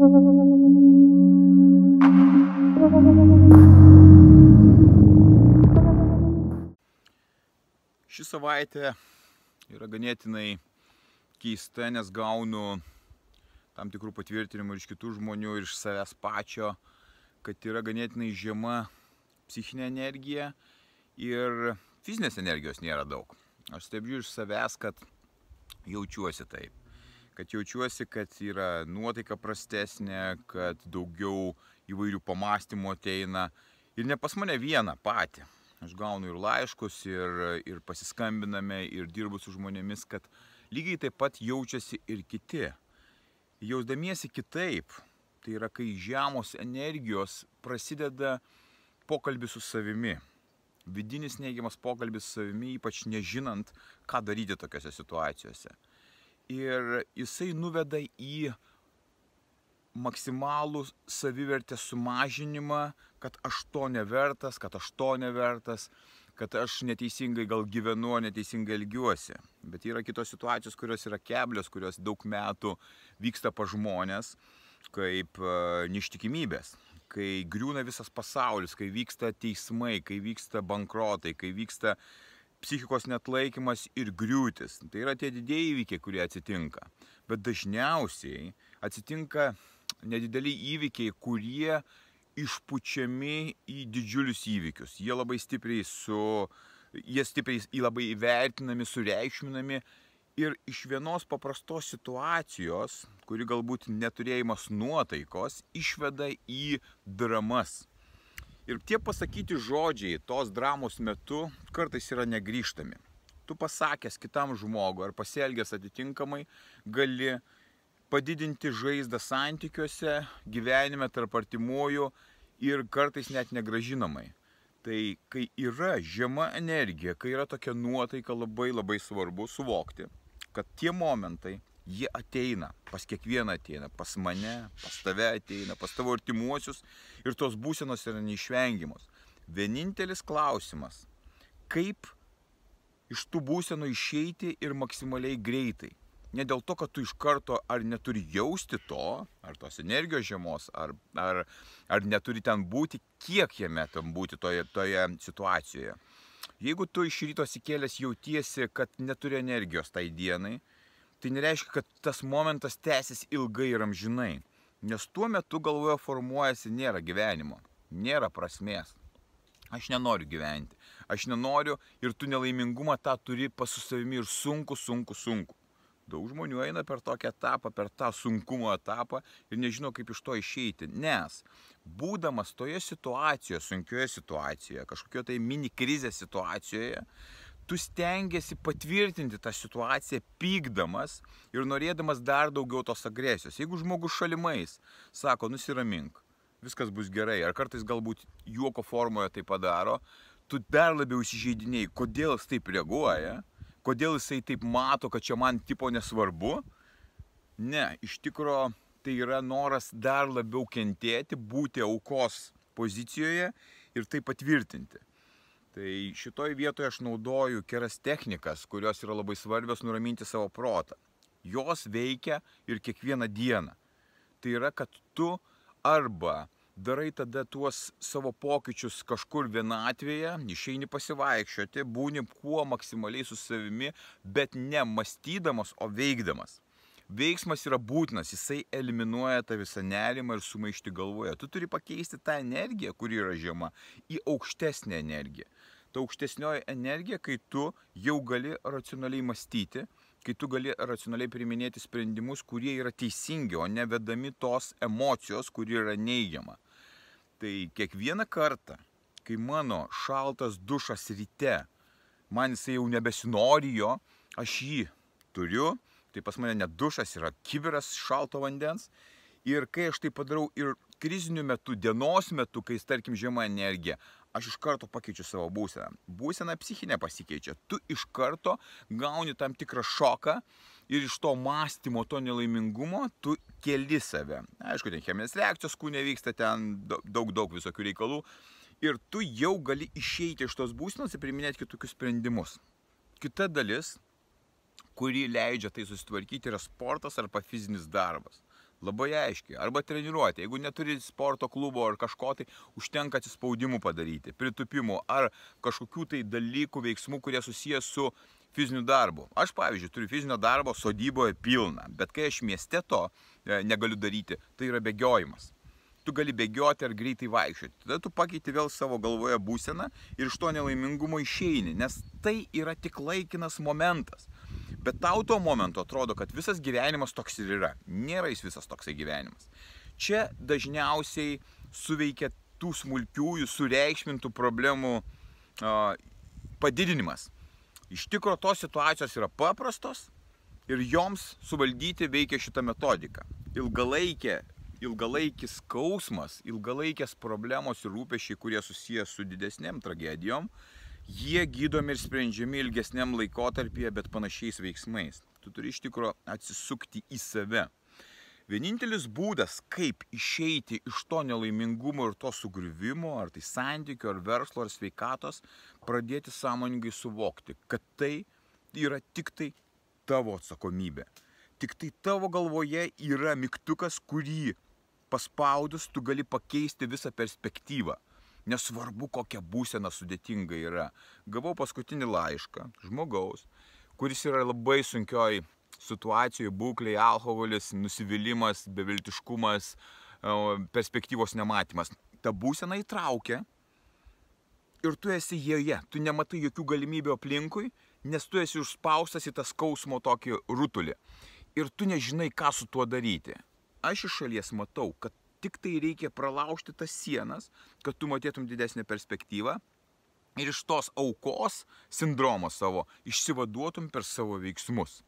Ši savaitė yra ganėtinai keista, nes gaunu tam tikrų patvirtinimų iš kitų žmonių ir iš savęs pačio, kad yra ganėtinai žema psichinė energija ir fizinės energijos nėra daug. Aš stebiu iš savęs, kad jaučiuosi taip. Kad jaučiuosi, kad yra nuotaika prastesnė, kad daugiau įvairių pamastymų ateina. Ir ne pas mane vieną patį. Aš gaunu ir laiškus, ir pasiskambiname, ir dirbu su žmonėmis, kad lygiai taip pat jaučiasi ir kiti. Jausdamiesi kitaip, tai yra, kai žemos energijos prasideda pokalbis su savimi. Vidinis neigiamas pokalbis su savimi, ypač nežinant, ką daryti tokiose situacijose. Ir jisai nuveda į maksimalų savivertės sumažinimą, kad aš to nevertas, kad aš neteisingai gal gyvenu, neteisingai elgiuosi. Bet yra kitos situacijos, kurios yra keblios, kurios daug metų vyksta pas žmonės, kaip neištikimybės, kai griūna visas pasaulis, kai vyksta teismai, kai vyksta bankrotai, kai vyksta psichikos neatlaikymas ir griūtis. Tai yra tie didieji įvykiai, kurie atsitinka. Bet dažniausiai atsitinka nedideli įvykiai, kurie išpučiami į didžiulius įvykius. Jie labai stipriai labai įvertinami, sureikšminami ir iš vienos paprastos situacijos, kuri galbūt neturėjimas nuotaikos, išveda į dramas. Ir tie pasakyti žodžiai tos dramos metu kartais yra negrįžtami. Tu pasakęs kitam žmogui ar pasielgęs atitinkamai gali padidinti žaizdą santykiuose, gyvenime tarp artimųjų ir kartais net negrąžinamai. Tai kai yra žema energija, kai yra tokia nuotaika, labai svarbu suvokti, kad tie momentai, jie ateina, pas kiekvieną ateina, pas mane, pas tave ateina, pas tavo artimuosius ir tos būsenos yra neišvengiamos. Vienintelis klausimas, kaip iš tų būsenų išeiti ir maksimaliai greitai. Ne dėl to, kad tu iš karto ar neturi jausti to, ar tos energijos žemos, ar neturi ten būti, kiek jame tam būti toje situacijoje. Jeigu tu iš ryto atsikėlęs jautiesi, kad neturi energijos tai dienai, tai nereiškia, kad tas momentas tęsis ilgai ir amžinai. Nes tuo metu galvoje formuojasi nėra gyvenimo, nėra prasmės. Aš nenoriu gyventi, aš nenoriu ir tu nelaimingumą tą turi pas su savimi ir sunku. Daug žmonių eina per tokį etapą, per tą sunkumo etapą ir nežino, kaip iš to išeiti. Nes būdamas toje situacijoje, sunkioje situacijoje, kažkokio tai mini krizės situacijoje, tu stengiasi patvirtinti tą situaciją pykdamas ir norėdamas dar daugiau tos agresijos. Jeigu žmogus šalimais sako, nusiramink, viskas bus gerai, ar kartais galbūt juoko formoje tai padaro, tu dar labiau įsižeidinėjai, kodėl jis taip reaguoja, kodėl jisai taip mato, kad čia man tipo nesvarbu. Ne, iš tikro tai yra noras dar labiau kentėti, būti aukos pozicijoje ir tai patvirtinti. Tai šitoj vietoje aš naudoju kelias technikas, kurios yra labai svarbios nuraminti savo protą. Jos veikia ir kiekvieną dieną. Tai yra, kad tu arba darai tada tuos savo pokyčius kažkur vienatvėje, išeini pasivaikščioti, būni kuo maksimaliai su savimi, bet ne mąstydamas, o veikdamas. Veiksmas yra būtinas, jisai eliminuoja tą visą nerimą ir sumaištį galvoje. Tu turi pakeisti tą energiją, kuri yra žema, į aukštesnę energiją. Ta aukštesnioji energija, kai tu jau gali racionaliai mąstyti, kai tu gali racionaliai priiminėti sprendimus, kurie yra teisingi, o ne vedami tos emocijos, kuri yra neigiama. Tai kiekvieną kartą, kai mano šaltas dušas ryte, man jisai jau nebesinori jo, aš jį turiu, tai pas mane net dušas yra kibiras šalto vandens. Ir kai aš tai padarau ir kriziniu metu, dienos metu, kai tarkim žema energija, aš iš karto pakeičiu savo būseną. Būsena psichinė pasikeičia. Tu iš karto gauni tam tikrą šoką ir iš to mąstymo, to nelaimingumo, tu keli save. Aišku, ten cheminės reakcijos kūne vyksta, ten daug visokių reikalų. Ir tu jau gali išeiti iš tos būsenos ir priiminėti kitokius sprendimus. Kita dalis, kuri leidžia tai susitvarkyti, yra sportas arba fizinis darbas. Labai aiškiai. Arba treniruoti. Jeigu neturi sporto klubo ar kažko, tai užtenka atsispaudimų padaryti, pritupimų ar kažkokių tai dalykų, veiksmų, kurie susijęs su fiziniu darbu. Aš, pavyzdžiui, turiu fizinio darbo sodyboje pilną, bet kai aš mieste to negaliu daryti, tai yra bėgiojimas. Tu gali bėgioti ar greitai vaikščioti. Tada tu pakeiti vėl savo galvoje būseną ir iš to nelaimingumo išeini, nes tai yra tik laikinas momentas. Bet tau tuo momentu atrodo, kad visas gyvenimas toks ir yra. Nėra jis visas toksai gyvenimas. Čia dažniausiai suveikia tų smulkiųjų, sureikšmintų problemų padidinimas. Iš tikro tos situacijos yra paprastos ir joms suvaldyti veikia šitą metodiką. Ilgalaikis skausmas, ilgalaikės problemos ir rūpesčiai, kurie susijęs su didesnėm tragedijom, jie gydomi ir sprendžiami ilgesniam laikotarpyje, bet panašiais veiksmais. Tu turi iš tikro atsisukti į save. Vienintelis būdas, kaip išeiti iš to nelaimingumo ir to sugriuvimo, ar tai santykių, ar verslo, ar sveikatos, pradėti sąmoningai suvokti, kad tai yra tik tai tavo atsakomybė. Tik tai tavo galvoje yra mygtukas, kurį paspaudus tu gali pakeisti visą perspektyvą. Nesvarbu, kokia būsena sudėtinga yra. Gavau paskutinį laišką žmogaus, kuris yra labai sunkioj situacijoje, būklėje, alkoholis, nusivylimas, beviltiškumas, perspektyvos nematymas. Ta būsena įtraukia ir tu esi joje. Tu nematai jokių galimybių aplinkui, nes tu esi užspaustas į tą skausmo tokį rutulį. Ir tu nežinai, ką su tuo daryti. Aš iš šalies matau, kad tik tai reikia pralaužti tas sienas, kad tu matėtum didesnę perspektyvą ir iš tos aukos sindromo savo išsivaduotum per savo veiksmus.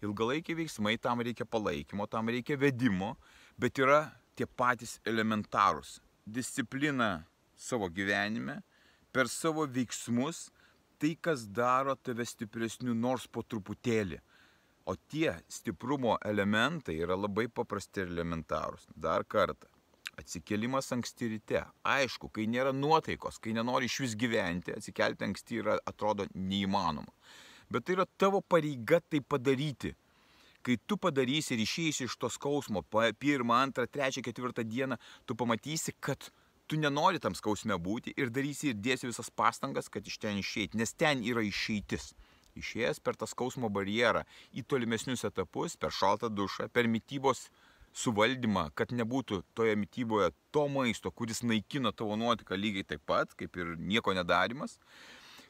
Ilgalaikiai veiksmai, tam reikia palaikymo, tam reikia vedimo, bet yra tie patys elementarūs. Disciplina savo gyvenime, per savo veiksmus, tai kas daro tave stipresniu nors po truputėlį. O tie stiprumo elementai yra labai paprasti ir elementarūs. Dar kartą. Atsikėlimas anksti ryte. Aišku, kai nėra nuotaikos, kai nenori iš vis gyventi, atsikelti anksti atrodo neįmanoma. Bet tai yra tavo pareiga tai padaryti. Kai tu padarysi ir išeisi iš to skausmo, pirmą, antrą, trečią, ketvirtą dieną, tu pamatysi, kad tu nenori tam skausme būti ir darysi ir dėsi visas pastangas, kad iš ten išeiti, nes ten yra išeitis. Išėjęs per tą skausmo barjerą į tolimesnius etapus, per šaltą dušą, per mitybos suvaldymą, kad nebūtų toje mityboje to maisto, kuris naikina tavo nuotaiką lygiai taip pat, kaip ir nieko nedarimas.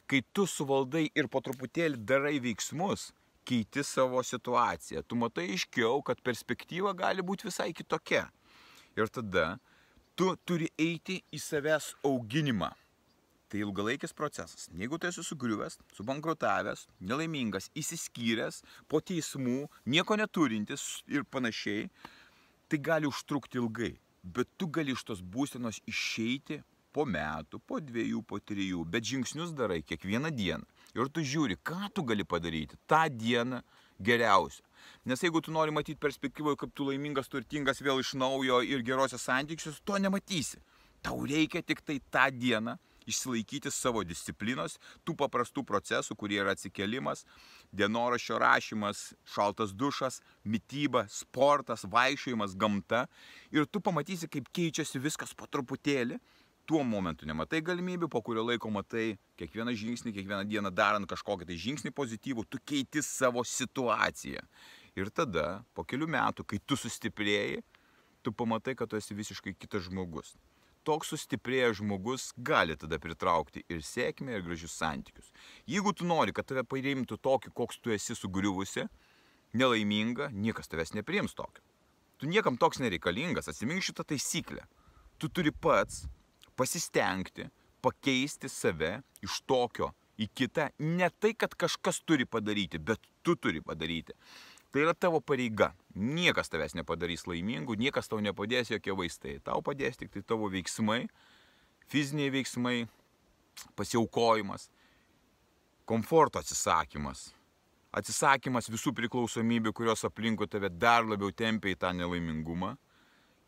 Kai tu suvaldai ir po truputėlį darai veiksmus, keiti savo situaciją, tu matai aiškiau, kad perspektyva gali būti visai kitokia. Ir tada tu turi eiti į savęs auginimą. Tai ilgalaikis procesas. Jeigu tu esi sugriuvęs, subankrutavęs, nelaimingas, įsiskyręs, po teismų, nieko neturintis ir panašiai, tai gali užtrukti ilgai. Bet tu gali iš tos būsenos išeiti po metų, po 2, po 3, bet žingsnius darai kiekvieną dieną. Ir tu žiūri, ką tu gali padaryti tą dieną geriausia. Nes jeigu tu nori matyti perspektyvoje, kaip tu laimingas, turtingas vėl iš naujo ir gerose santykiuose, to nematysi. Tau reikia tik tai tą dieną išsilaikyti savo disciplinos, tų paprastų procesų, kurie yra atsikėlimas, dienoraščio rašymas, šaltas dušas, mityba, sportas, vaikščiojimas, gamta. Ir tu pamatysi, kaip keičiasi viskas po truputėlį. Tuo momentu nematai galimybių, po kurio laiko matai kiekvieną žingsnį, kiekvieną dieną darant kažkokią tai žingsnį pozityvų, tu keiti savo situaciją. Ir tada, po kelių metų, kai tu sustiprėjai, tu pamatai, kad tu esi visiškai kitas žmogus. Toks sustiprėjęs žmogus gali tada pritraukti ir sėkmę, ir gražius santykius. Jeigu tu nori, kad tave priimtų tokį, koks tu esi sugriuvusi, nelaiminga, niekas tavęs nepriims tokio. Tu niekam toks nereikalingas, atsimink šitą taisyklę. Tu turi pats pasistengti, pakeisti save iš tokio į kitą. Ne tai, kad kažkas turi padaryti, bet tu turi padaryti. Tai yra tavo pareiga. Niekas tavęs nepadarys laimingų, niekas tau nepadės jokie vaistai. Tau padės tik tai tavo veiksmai, fiziniai veiksmai, pasiaukojimas, komforto atsisakymas. Atsisakymas visų priklausomybių, kurios aplinkui tave dar labiau tempia į tą nelaimingumą.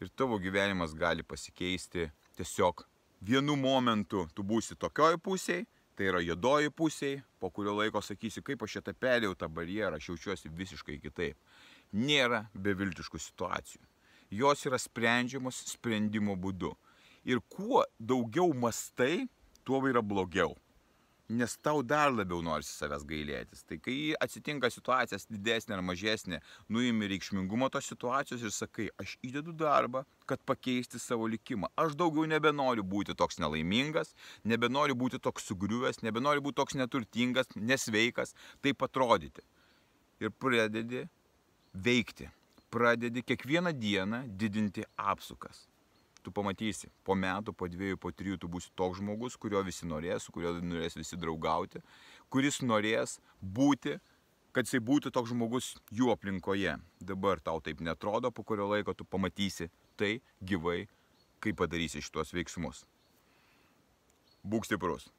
Ir tavo gyvenimas gali pasikeisti tiesiog vienu momentu. Tu būsi tokioj pusėje, tai yra juodoji pusėje, po kurio laiko sakysi, kaip aš šitą perėjau tą barjerą, aš jaučiuosi visiškai kitaip. Nėra beviltiškų situacijų. jos yra sprendžiamos sprendimo būdu. Ir kuo daugiau mastai, tuo yra blogiau. Nes tau dar labiau norisi savęs gailėtis. Tai kai atsitinka situacijas didesnė ar mažesnė, nuimi reikšmingumą tos situacijos ir sakai, aš įdedu darbą, kad pakeisti savo likimą. Aš daugiau nebenoriu būti toks nelaimingas, nebenoriu būti toks sugriuvęs, nebenoriu būti toks neturtingas, nesveikas, taip atrodyti. Ir pradedi veikti. Pradedi kiekvieną dieną didinti apsukas. Tu pamatysi, po metų, po 2, po 3 tu būsi toks žmogus, kurio visi norės, su kurio norės visi draugauti, kuris norės būti, kad jisai būtų toks žmogus jų aplinkoje. Dabar tau taip netrodo, po kurio laiko tu pamatysi tai gyvai, kaip padarysi šitos veiksmus. Būk stiprus.